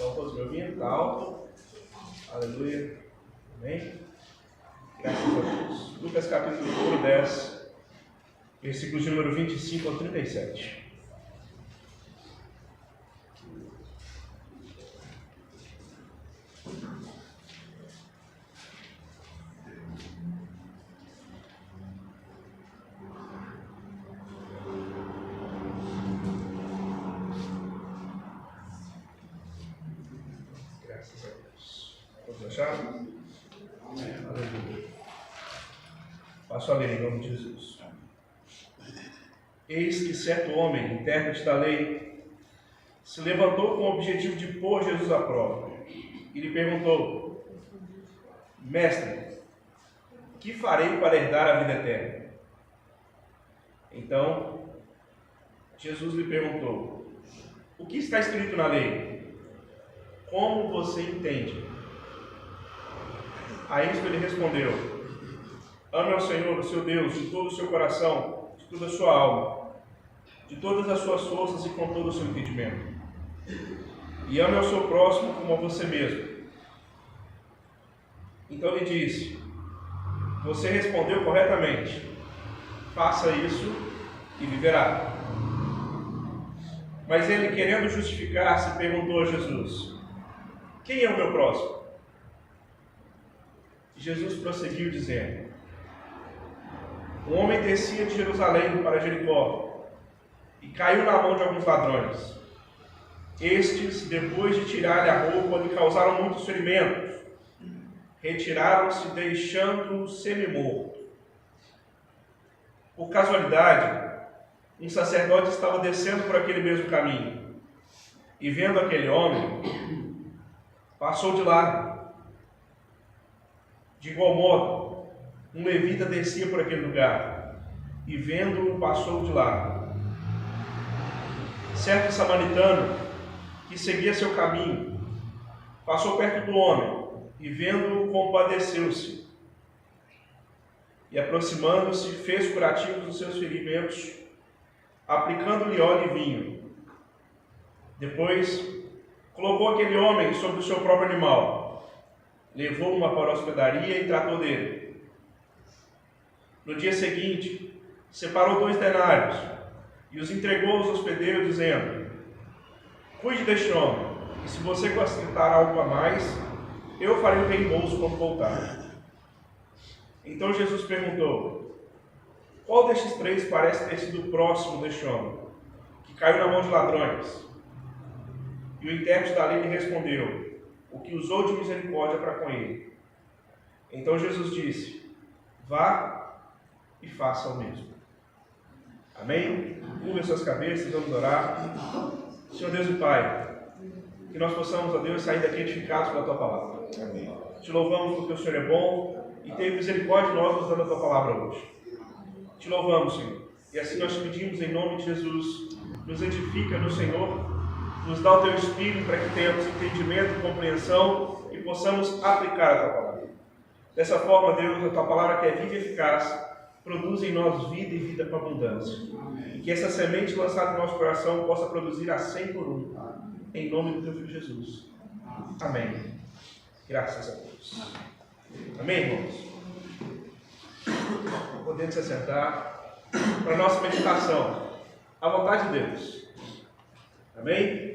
Estão todos me ouvindo? Está alto? Aleluia. Amém? Graças a Deus. Lucas capítulo 10, versículos de número 25 ao 37. Graças a Deus. Todos acharam? Aleluia. Passo a ler em nome de Jesus. Eis que certo homem, intérprete da lei, se levantou com o objetivo de pôr Jesus à prova e lhe perguntou: Mestre, que farei para herdar a vida eterna? Então, Jesus lhe perguntou: O que está escrito na lei? Como você entende? A isto ele respondeu: Ame ao Senhor, o seu Deus, de todo o seu coração, de toda a sua alma, de todas as suas forças e com todo o seu entendimento. E ame ao seu próximo como a você mesmo. Então lhe disse: Você respondeu corretamente. Faça isso e viverá. Mas ele, querendo justificar-se, perguntou a Jesus: Quem é o meu próximo? E Jesus prosseguiu dizendo: Um homem descia de Jerusalém para Jericó e caiu na mão de alguns ladrões. Estes, depois de tirar-lhe a roupa, lhe causaram muitos ferimentos. Retiraram-se, deixando-o semi-morto. Por casualidade, um sacerdote estava descendo por aquele mesmo caminho e, vendo aquele homem, passou de largo. De igual modo, um levita descia por aquele lugar e, vendo-o, passou de largo. Certo samaritano, que seguia seu caminho, passou perto do homem e, vendo-o, compadeceu-se. E, aproximando-se, fez curativos dos seus ferimentos, aplicando-lhe óleo e vinho. Depois, colocou aquele homem sobre o seu próprio animal, levou-o para a hospedaria e tratou dele. No dia seguinte, separou 2 denários e os entregou aos hospedeiros, dizendo: Cuide deste homem, e se você acrescentar algo a mais, eu farei o reembolso quando voltar. Então Jesus perguntou: Qual destes 3 parece ter sido próximo deste homem, que caiu na mão de ladrões? E o intérprete da lei lhe respondeu: O que usou de misericórdia para com ele. Então Jesus disse: Vá e faça o mesmo. Amém? Curvem suas cabeças, vamos orar. Senhor Deus e Pai, que nós possamos, ó Deus, sair daqui edificados pela Tua palavra. Amém. Te louvamos porque o Senhor é bom e teve misericórdia de nós nos dando a Tua palavra hoje. Te louvamos, Senhor. E assim nós te pedimos em nome de Jesus, nos edifica no Senhor, nos dá o Teu Espírito para que tenhamos entendimento e compreensão e possamos aplicar a Tua palavra. Dessa forma, Deus, a Tua palavra que é viva e eficaz, produz em nós vida e vida com abundância. E que essa semente lançada no nosso coração possa produzir a 100 por 1. Em nome do Teu Filho Jesus. Amém. Graças a Deus. Amém, irmãos? Podemos se assentar para a nossa meditação. À vontade de Deus. Amém?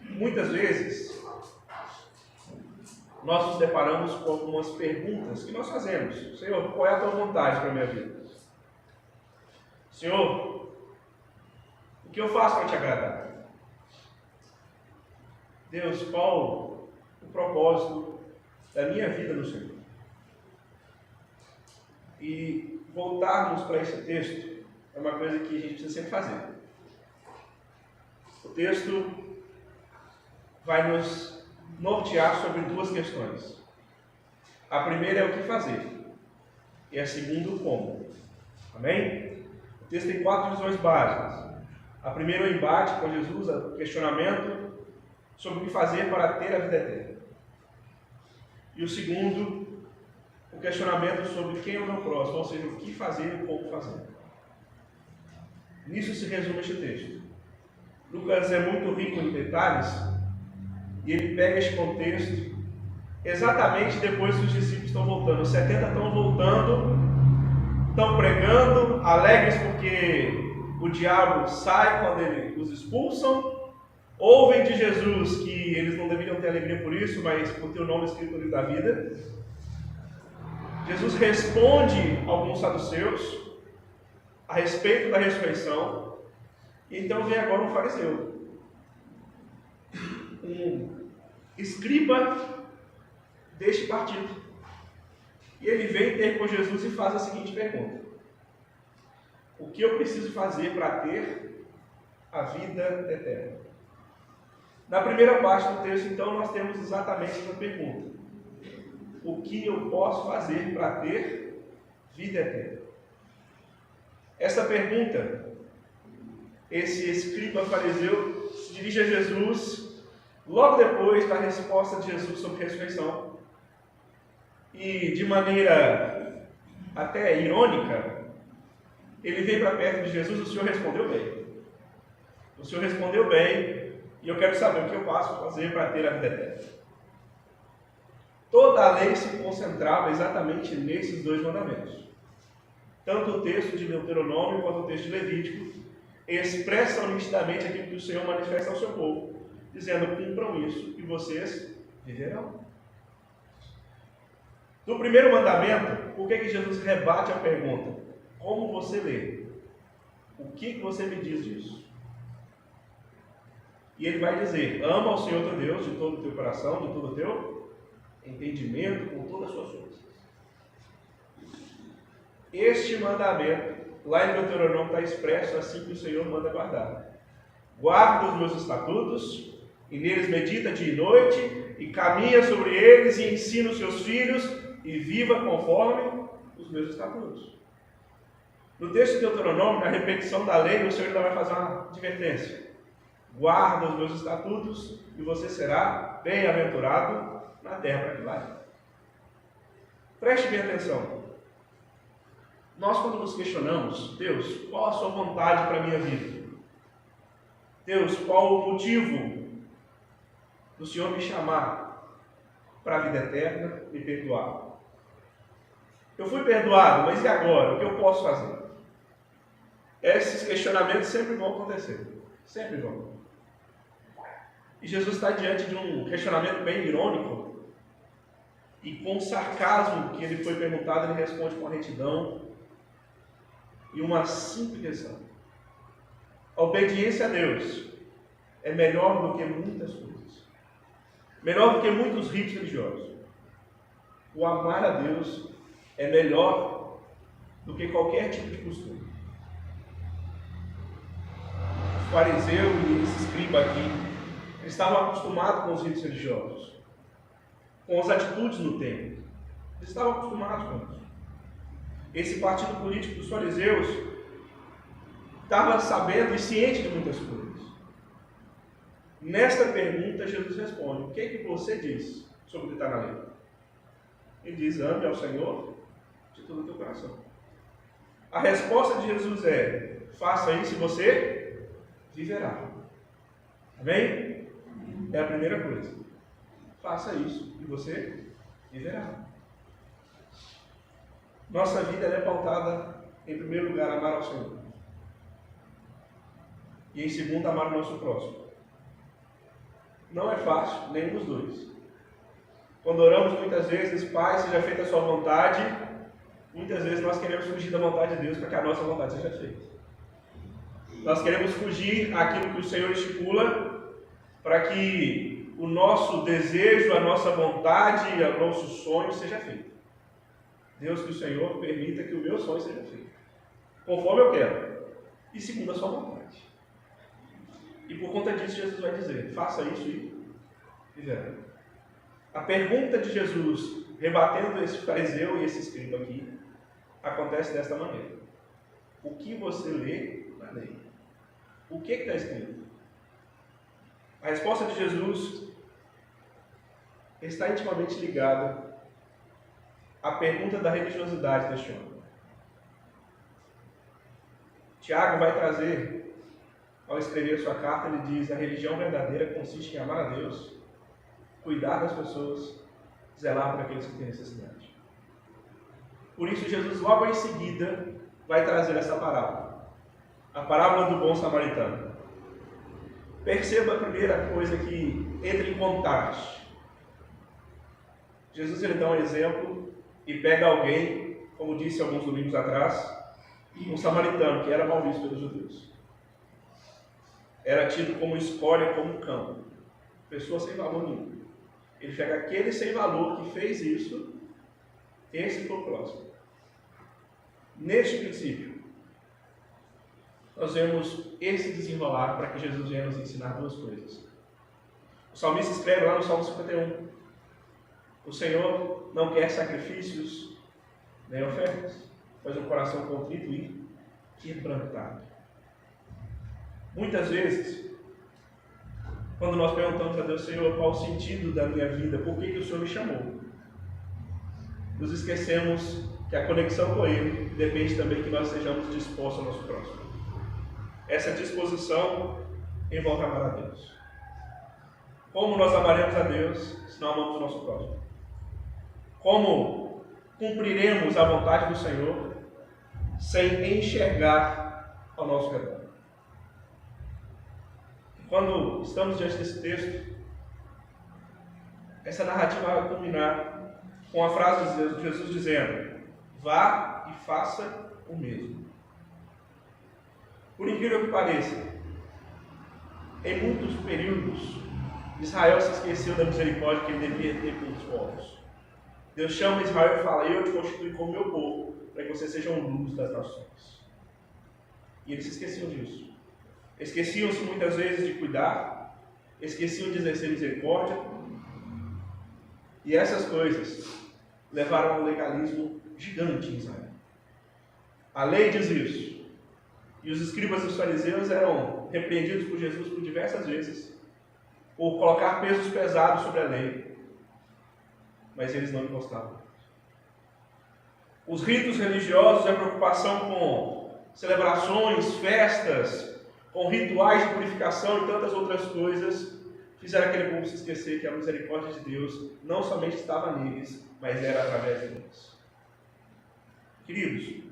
Muitas vezes, nós nos deparamos com algumas perguntas que nós fazemos. Senhor, qual é a Tua vontade para a minha vida? Senhor, o que eu faço para Te agradar? Deus, qual o propósito da minha vida no Senhor? E voltarmos para esse texto é uma coisa que a gente precisa sempre fazer. O texto vai nos nortear sobre 2 questões. A primeira é o que fazer. E a segunda, o como. Amém? O texto tem 4 divisões básicas. A primeira é o embate com Jesus, o questionamento sobre o que fazer para ter a vida eterna. E o segundo, o questionamento sobre quem é o meu próximo, ou seja, o que fazer e como fazer. Nisso se resume este texto. Lucas é muito rico em detalhes, E ele pega este contexto exatamente depois que os discípulos estão voltando. Os 70 estão voltando, estão pregando, alegres porque o diabo sai quando eles os expulsam. Ouvem de Jesus que eles não deveriam ter alegria por isso, mas por ter o nome escrito no livro da vida. Jesus responde a alguns saduceus a respeito da ressurreição. E então vem agora um fariseu, um escriba deste partido. E ele vem ter com Jesus e faz a seguinte pergunta: o que eu preciso fazer para ter a vida eterna? Na primeira parte do texto, então, nós temos exatamente essa pergunta: o que eu posso fazer para ter vida eterna? Essa pergunta, esse escriba fariseu se dirige a Jesus logo depois da resposta de Jesus sobre a ressurreição. E de maneira até irônica, ele veio para perto de Jesus: o Senhor respondeu bem. O Senhor respondeu bem, e eu quero saber o que eu posso fazer para ter a vida eterna. Toda a lei se concentrava exatamente nesses dois mandamentos. Tanto o texto de Deuteronômio quanto o texto de Levítico expressam nitidamente aquilo que o Senhor manifesta ao seu povo, dizendo: cumpram isso e vocês viverão. No primeiro mandamento, por que Jesus rebate a pergunta? Como você lê? O que você me diz disso? E ele vai dizer: ama ao Senhor teu Deus de todo o teu coração, de todo o teu entendimento, com todas as suas forças. Este mandamento, lá em Deuteronômio, está expresso assim que o Senhor manda guardar. Guarda os meus estatutos, e neles medita dia e noite, e caminha sobre eles, e ensina os seus filhos, e viva conforme os meus estatutos. No texto de Deuteronômio, na repetição da lei, o Senhor ainda vai fazer uma advertência: guarda os meus estatutos, e você será bem-aventurado na terra para que vai. Preste bem atenção. Nós, quando nos questionamos: Deus, qual a sua vontade para a minha vida? Deus, qual o motivo do Senhor me chamar para a vida eterna, me perdoar? Eu fui perdoado, mas e agora? O que eu posso fazer? Esses questionamentos sempre vão acontecer. Sempre vão. E Jesus está diante de um questionamento bem irônico. E com o sarcasmo que ele foi perguntado, ele responde com a retidão e uma simplicidade. A obediência a Deus é melhor do que muitas coisas. Melhor do que muitos ritos religiosos. O amar a Deus é melhor do que qualquer tipo de costume. O fariseu e esse escriba aqui, eles estavam acostumados com os ritos religiosos, com as atitudes no templo. Eles estavam acostumados com isso. Esse partido político dos fariseus estava sabendo e ciente de muitas coisas. Nesta pergunta, Jesus responde: o que é que você diz sobre o que está na lei? Ele diz: ame ao Senhor de todo o teu coração. A resposta de Jesus é: faça isso e você viverá. Amém? É a primeira coisa. Faça isso e você viverá. Nossa vida é pautada, em primeiro lugar, amar ao Senhor. E em segundo, amar o nosso próximo. Não é fácil, nenhum dos dois. Quando oramos muitas vezes: Pai, seja feita a sua vontade, muitas vezes nós queremos fugir da vontade de Deus para que a nossa vontade seja feita. Nós queremos fugir àquilo que o Senhor estipula para que o nosso desejo, a nossa vontade, o nosso sonho seja feito. Deus, que o Senhor permita que o meu sonho seja feito, conforme eu quero, e segundo a sua vontade. E por conta disso, Jesus vai dizer: faça isso e viverá. A pergunta de Jesus, rebatendo esse fariseu e esse escriba aqui, acontece desta maneira: o que você lê na lei? O que está escrito? A resposta de Jesus está intimamente ligada à pergunta da religiosidade deste homem. Tiago vai trazer, ao escrever sua carta, ele diz: a religião verdadeira consiste em amar a Deus cuidar das pessoas, zelar por aqueles que têm necessidade. Por isso, Jesus, logo em seguida, vai trazer essa parábola. A parábola do bom samaritano. Perceba a primeira coisa que entra em contraste. Jesus ele dá um exemplo e pega alguém, como disse alguns domingos atrás, um samaritano que era mal visto pelos judeus. Era tido como escória, como cão. Pessoa sem valor nenhum. Ele pega aquele sem valor que fez isso, esse foi o próximo. Neste princípio, nós vemos esse desenrolar para que Jesus venha nos ensinar duas coisas. O salmista escreve lá no Salmo 51. O Senhor não quer sacrifícios nem ofertas, mas um coração contrito e quebrantado. Muitas vezes, quando nós perguntamos a Deus, Senhor, qual o sentido da minha vida? Por que o Senhor me chamou? Nos esquecemos que a conexão com Ele depende também que nós sejamos dispostos ao nosso próximo. Essa disposição envolve amar a Deus. Como nós amaremos a Deus se não amamos o nosso próximo? Como cumpriremos a vontade do Senhor sem enxergar ao nosso redor? Quando estamos diante desse texto, essa narrativa vai culminar com a frase de Jesus dizendo: vá e faça o mesmo. Por incrível que pareça, em muitos períodos, Israel se esqueceu da misericórdia que ele devia ter pelos povos. Deus chama Israel e fala: eu te constituí como meu povo, para que vocês sejam luz das nações. E eles se esqueciam disso. Esqueciam-se muitas vezes de cuidar, esqueciam de exercer misericórdia, e essas coisas levaram a um legalismo gigante em Israel. A lei diz isso, e os escribas e os fariseus eram repreendidos por Jesus por diversas vezes, por colocar pesos pesados sobre a lei, mas eles não gostavam. Os ritos religiosos e a preocupação com celebrações, festas, com rituais de purificação e tantas outras coisas, fizeram aquele povo se esquecer que a misericórdia de Deus não somente estava neles, mas era através deles. Queridos,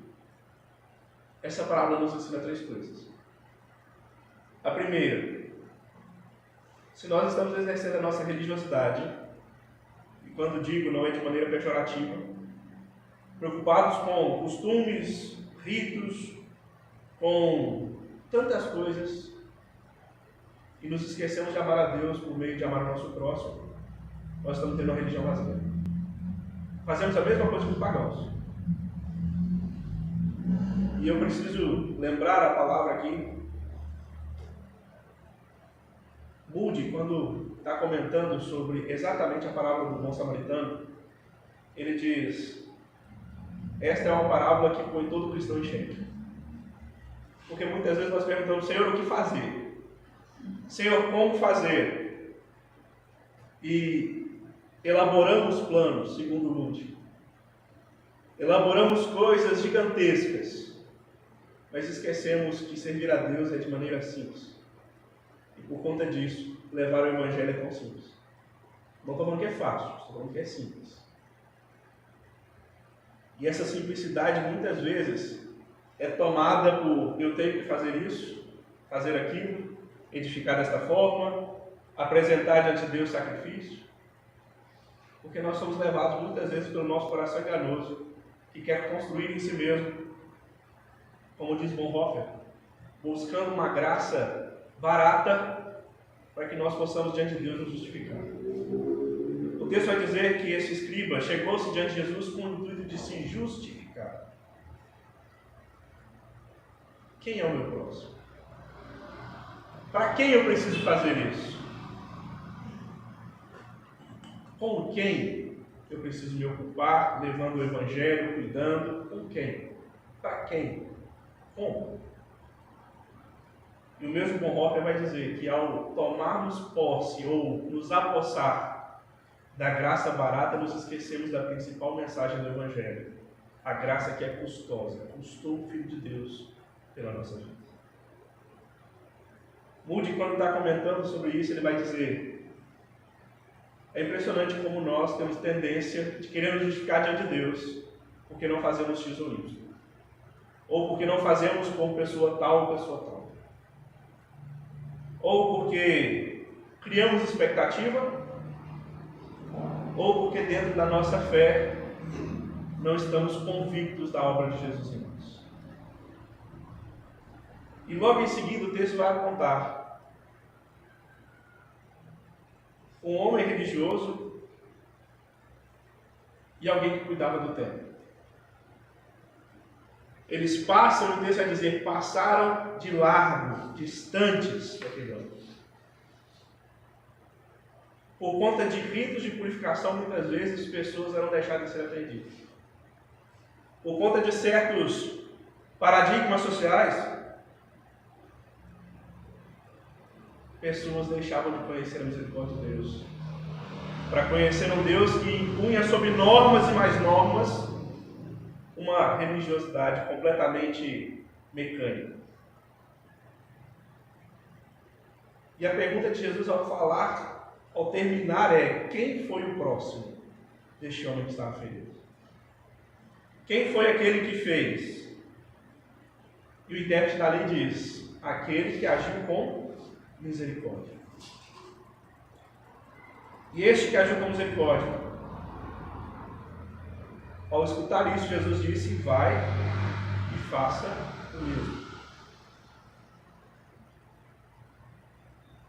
essa parábola nos ensina três coisas. A primeira, se nós estamos exercendo a nossa religiosidade, e quando digo não é de maneira pejorativa, preocupados com costumes, ritos, com tantas coisas, e nos esquecemos de amar a Deus por meio de amar o nosso próximo, nós estamos tendo uma religião vazia. Fazemos a mesma coisa que os pagãos. E eu preciso lembrar a palavra aqui. Moody, quando está comentando sobre exatamente a parábola do bom samaritano, ele diz: esta é uma parábola que põe todo cristão em xeque. Porque muitas vezes nós perguntamos: Senhor, o que fazer? Senhor, como fazer? E elaboramos planos, segundo Moody. Elaboramos coisas gigantescas, mas esquecemos que servir a Deus é de maneira simples. E por conta disso, levar o Evangelho é tão simples. Não estou falando que é fácil, estou falando que é simples. E essa simplicidade, muitas vezes, é tomada por eu tenho que fazer isso, fazer aquilo, edificar desta forma, apresentar diante de Deus sacrifício. Porque nós somos levados muitas vezes pelo nosso coração enganoso, que quer construir em si mesmo, como diz Bonhoeffer, buscando uma graça barata para que nós possamos diante de Deus nos justificar. O texto vai dizer que esse escriba chegou-se diante de Jesus com o intuito de se justificar. Quem é o meu próximo? Para quem eu preciso fazer isso? Com quem eu preciso me ocupar, levando o Evangelho, cuidando? Com quem? Para quem? Como? E o mesmo Bonhoeffer vai dizer que ao tomarmos posse ou nos apossar da graça barata, nos esquecemos da principal mensagem do Evangelho. A graça que é custosa, custou o Filho de Deus pela nossa vida. Moody, quando está comentando sobre isso, ele vai dizer: É impressionante como nós temos tendência de querer nos justificar diante de Deus porque não fazemos X ou Y. Ou porque não fazemos como pessoa tal ou pessoa tal. Ou porque criamos expectativa, ou porque dentro da nossa fé não estamos convictos da obra de Jesus em nós. E logo em seguida o texto vai apontar um homem religioso e alguém que cuidava do templo. Eles passam, o texto vai dizer, passaram de largo, distantes daquele homem. Por conta de ritos de purificação, muitas vezes pessoas eram deixadas de ser atendidas. Por conta de certos paradigmas sociais, pessoas deixavam de conhecer a misericórdia de Deus, para conhecer um Deus que impunha sobre normas e mais normas uma religiosidade completamente mecânica. E a pergunta de Jesus ao terminar é: quem foi o próximo deste homem que estava ferido? Quem foi aquele que fez? E o intérprete da lei diz: aquele que agiu com misericórdia. E este que agiu com misericórdia, ao escutar isso, Jesus disse: vai e faça o mesmo.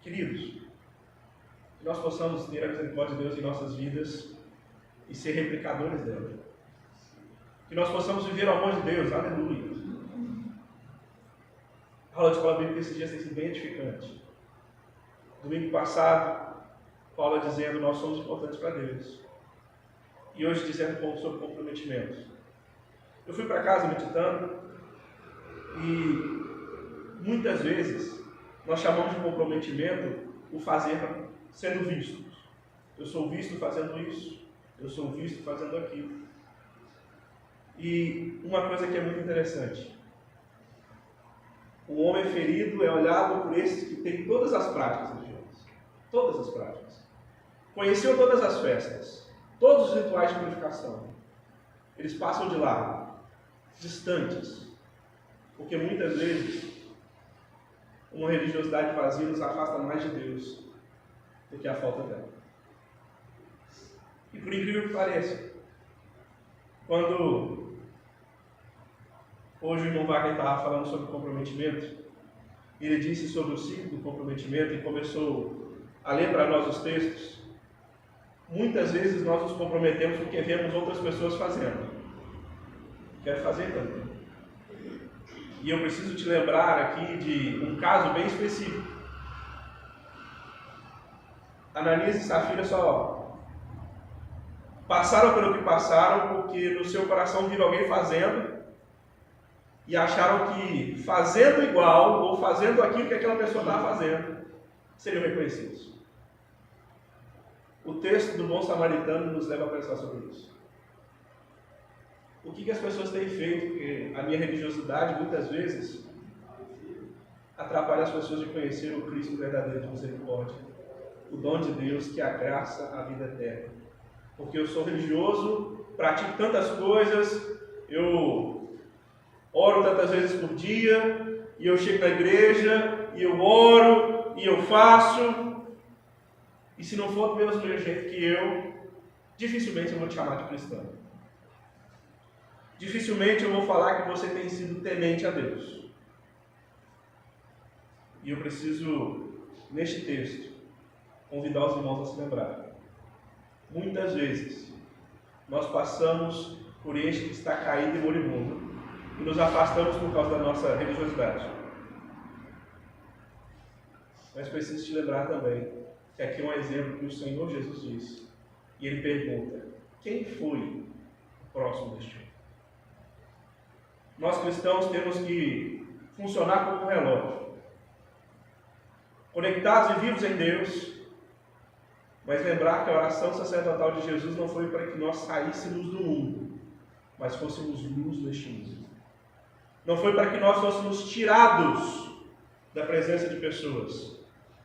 Queridos, que nós possamos ter a misericórdia de Deus em nossas vidas e ser replicadores dela. Que nós possamos viver o amor de Deus, aleluia. A aula de escola bíblica esses dias tem sido bem edificante. Domingo passado, Paula dizendo: nós somos importantes para Deus. E hoje dizendo um pouco sobre comprometimento. Eu fui para casa meditando e muitas vezes nós chamamos de comprometimento o fazer sendo visto. Eu sou visto fazendo isso, eu sou visto fazendo aquilo. E uma coisa que é muito interessante: o homem ferido é olhado por esses que têm todas as práticas religiosas. Todas as práticas. Conheciam todas as festas, todos os rituais de purificação. Eles passam de lá, distantes, porque muitas vezes uma religiosidade vazia nos afasta mais de Deus do que a falta dela. E por incrível que pareça, quando hoje o irmão Wagner estava falando sobre comprometimento, ele disse sobre o ciclo do comprometimento e começou a ler para nós os textos. Muitas vezes nós nos comprometemos porque vemos outras pessoas fazendo. Quero fazer também. E eu preciso te lembrar aqui de um caso bem específico. Ananias e Safira só passaram pelo que passaram porque no seu coração viram alguém fazendo e acharam que fazendo igual ou fazendo aquilo que aquela pessoa estava fazendo seriam reconhecidos. O texto do bom samaritano nos leva a pensar sobre isso. O que as pessoas têm feito? Porque a minha religiosidade, muitas vezes, atrapalha as pessoas de conhecer o Cristo verdadeiro de misericórdia, o dom de Deus que é a graça, a vida eterna. Porque eu sou religioso, pratico tantas coisas, eu oro tantas vezes por dia, e eu chego na igreja, e eu oro, e eu faço. E se não for do mesmo jeito que eu, dificilmente eu vou te chamar de cristão. Dificilmente eu vou falar que você tem sido temente a Deus. E eu preciso, neste texto, convidar os irmãos a se lembrar. Muitas vezes, nós passamos por este que está caído e moribundo e nos afastamos por causa da nossa religiosidade. Mas preciso te lembrar também que aqui é um exemplo que o Senhor Jesus disse. E ele pergunta: quem foi o próximo deste homem? Nós cristãos temos que funcionar como um relógio, conectados e vivos em Deus, mas lembrar que a oração sacerdotal de Jesus não foi para que nós saíssemos do mundo, mas fôssemos luz neste mundo. Não foi para que nós fôssemos tirados da presença de pessoas,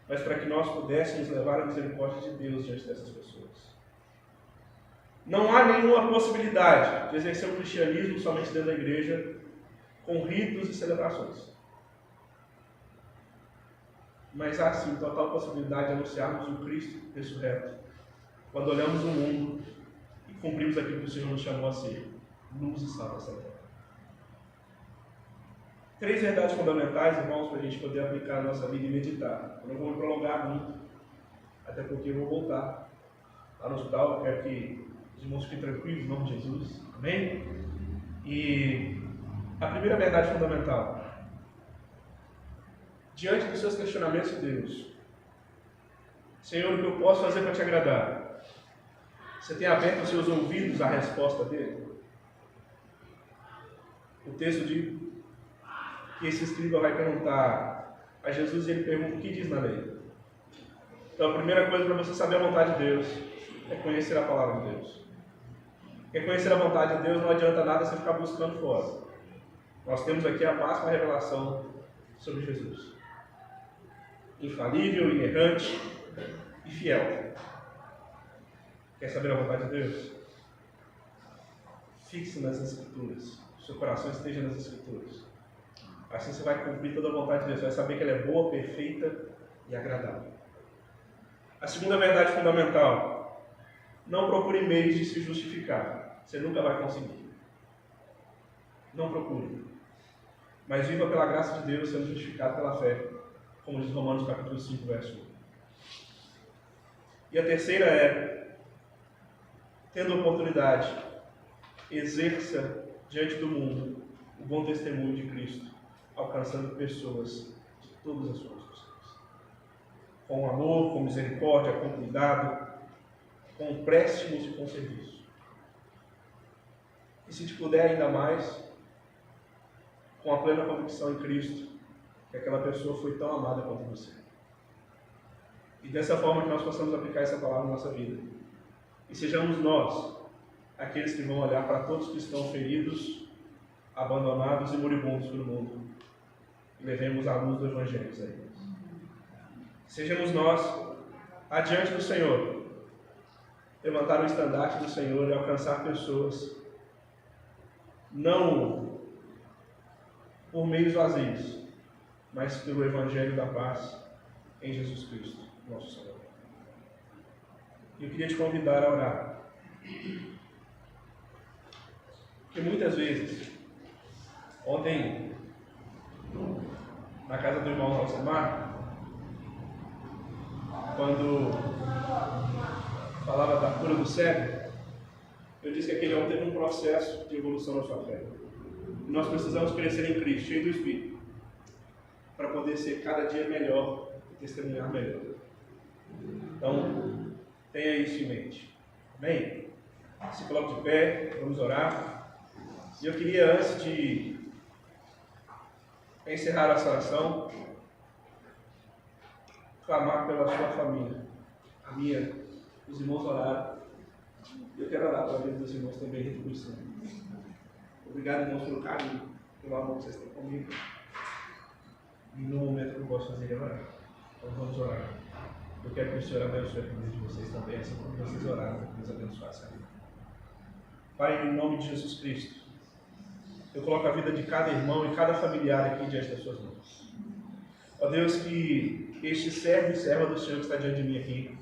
mas para que nós pudéssemos levar a misericórdia de Deus diante dessas pessoas. Não há nenhuma possibilidade de exercer o cristianismo somente dentro da igreja, com ritos e celebrações. Mas há sim total possibilidade de anunciarmos o Cristo ressurreto, quando olhamos o mundo e cumprimos aquilo que o Senhor nos chamou a ser, luz e sal dessa terra. 3 verdades fundamentais, irmãos, para a gente poder aplicar a nossa vida e meditar. Eu não vou me prolongar muito, até porque eu vou voltar lá no hospital. Eu quero que os irmãos fiquem tranquilos, em nome de Jesus. Amém? E a primeira verdade fundamental: diante dos seus questionamentos de Deus, Senhor, o que eu posso fazer para te agradar? Você tem aberto os seus ouvidos à resposta dele? O texto diz que esse escriba vai perguntar a Jesus e ele pergunta: o que diz na lei? Então a primeira coisa para você saber a vontade de Deus é conhecer a palavra de Deus. Porque conhecer a vontade de Deus não adianta nada você ficar buscando fora. Nós temos aqui a máxima revelação sobre Jesus. Infalível, inerrante e fiel. Quer saber a vontade de Deus? Fixe nas Escrituras. Seu coração esteja nas Escrituras. Assim você vai cumprir toda a vontade de Deus. Você vai saber que ela é boa, perfeita e agradável. A segunda verdade fundamental: não procure meios de se justificar. Você nunca vai conseguir. Não procure. Mas viva pela graça de Deus, sendo justificado pela fé, como diz Romanos capítulo 5, verso 1. E a terceira é: tendo oportunidade, exerça diante do mundo o bom testemunho de Cristo, alcançando pessoas de todas as suas pessoas. Com amor, com misericórdia, com cuidado, com empréstimos e com serviço. E se te puder ainda mais, com a plena convicção em Cristo, que aquela pessoa foi tão amada quanto você. E dessa forma que nós possamos aplicar essa palavra na nossa vida. E sejamos nós aqueles que vão olhar para todos que estão feridos, abandonados e moribundos pelo mundo. E levemos a luz do Evangelho a eles. Sejamos nós, adiante do Senhor, levantar o estandarte do Senhor e alcançar pessoas, não por meios vazios, mas pelo Evangelho da paz em Jesus Cristo, nosso Senhor. Eu queria te convidar a orar. Porque muitas vezes, ontem, na casa do irmão Alcemar, quando falava da cura do cego, eu disse que aquele homem teve um processo de evolução na sua fé. E nós precisamos crescer em Cristo, cheio do Espírito, para poder ser cada dia melhor e testemunhar melhor. Então, tenha isso em mente. Amém? Se coloque de pé, vamos orar. E eu queria, antes de encerrar essa oração, clamar pela sua família. A minha, os irmãos oraram. Eu quero orar para a vida dos irmãos também, retribuição. Obrigado, irmãos, pelo carinho, pelo amor que vocês têm comigo. E no momento que eu posso fazer é orar. Então vamos orar. Eu quero que o Senhor abençoe a vida de vocês também, assim como vocês oraram, que Deus abençoasse a vida. Pai, em nome de Jesus Cristo, eu coloco a vida de cada irmão e cada familiar aqui diante das suas mãos. Ó Deus, que este servo e serva do Senhor que está diante de mim aqui,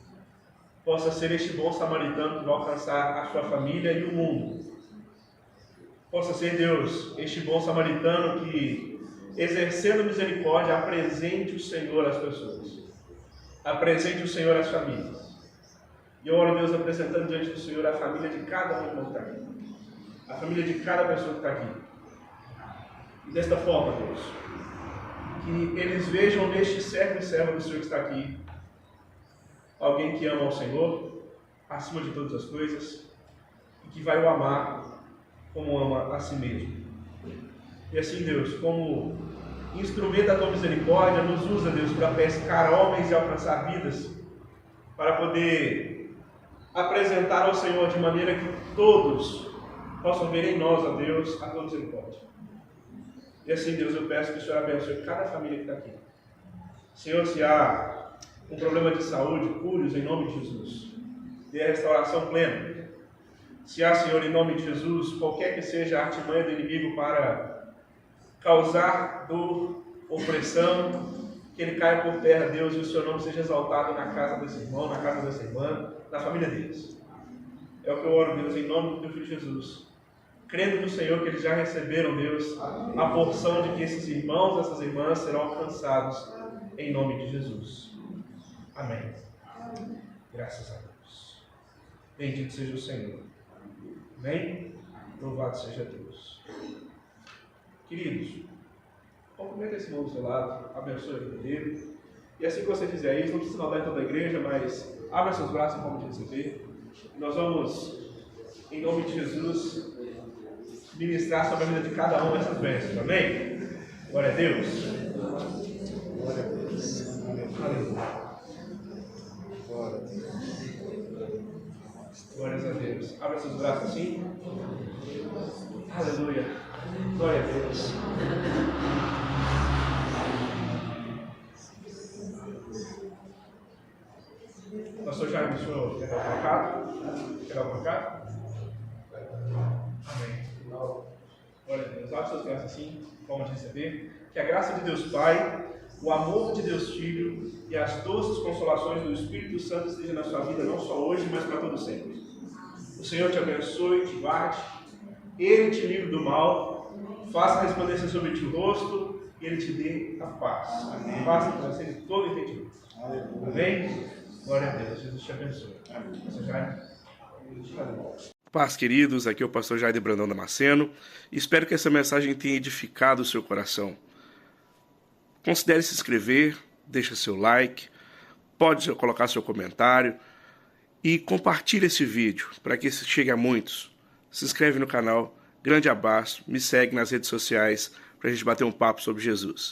possa ser este bom samaritano que vai alcançar a sua família e o mundo. Possa ser, Deus, este bom samaritano que, exercendo misericórdia, apresente o Senhor às pessoas. Apresente o Senhor às famílias. E eu oro, Deus, apresentando diante do Senhor a família de cada um que está aqui. A família de cada pessoa que está aqui. E desta forma, Deus, que eles vejam neste servo e serva do Senhor que está aqui alguém que ama ao Senhor, acima de todas as coisas, e que vai o amar como ama a si mesmo. E assim, Deus, como instrumento da Tua misericórdia, nos usa, Deus, para pescar homens e alcançar vidas, para poder apresentar ao Senhor de maneira que todos possam ver em nós, ó Deus, a Tua misericórdia. E assim, Deus, eu peço que o Senhor abençoe cada família que está aqui. Senhor, se há com problema de saúde, cure-os em nome de Jesus. Dê a restauração plena. Se há, Senhor, em nome de Jesus, qualquer que seja a artimanha do inimigo para causar dor, opressão, que ele caia por terra, Deus, e o Seu nome seja exaltado na casa desse irmão, na casa dessa irmã, na família deles. É o que eu oro, Deus, em nome do Teu Filho Jesus. Crendo no Senhor que eles já receberam, Deus, a porção de que esses irmãos, essas irmãs serão alcançados em nome de Jesus. Amém. Graças a Deus. Bendito seja o Senhor. Amém? Louvado seja Deus. Queridos, cumprimenta esse irmão do seu lado, abençoe a vida dele. E assim que você fizer isso, não precisa mandar em toda a igreja, mas abra seus braços em forma de receber. Nós vamos, em nome de Jesus, ministrar sobre a vida de cada um dessas bênçãos. Amém? Glória a Deus. Glória a Deus. Aleluia. Glória a Deus. Glórias a Deus. Abra seus braços assim. Aleluia. Glória a Deus. Pastor Jaime, o senhor quer dar um recado? Quer dar um recado? Amém. Glória a Deus. Abra seus braços assim, forma de receber. Que a graça de Deus Pai, o amor de Deus Filho e as doces consolações do Espírito Santo estejam na sua vida, não só hoje, mas para todo sempre. O Senhor te abençoe, te guarde, Ele te livre do mal, faça resplandecer sobre ti o rosto e Ele te dê a paz. Amém. Faça que você de todo entendimento. Amém? Glória a Deus. Jesus te abençoe. Paz, queridos. Aqui é o pastor Jair Brandão Damasceno. Espero que essa mensagem tenha edificado o seu coração. Considere se inscrever, deixa seu like, pode colocar seu comentário e compartilhe esse vídeo para que chegue a muitos. Se inscreve no canal. Grande abraço. Me segue nas redes sociais para a gente bater um papo sobre Jesus.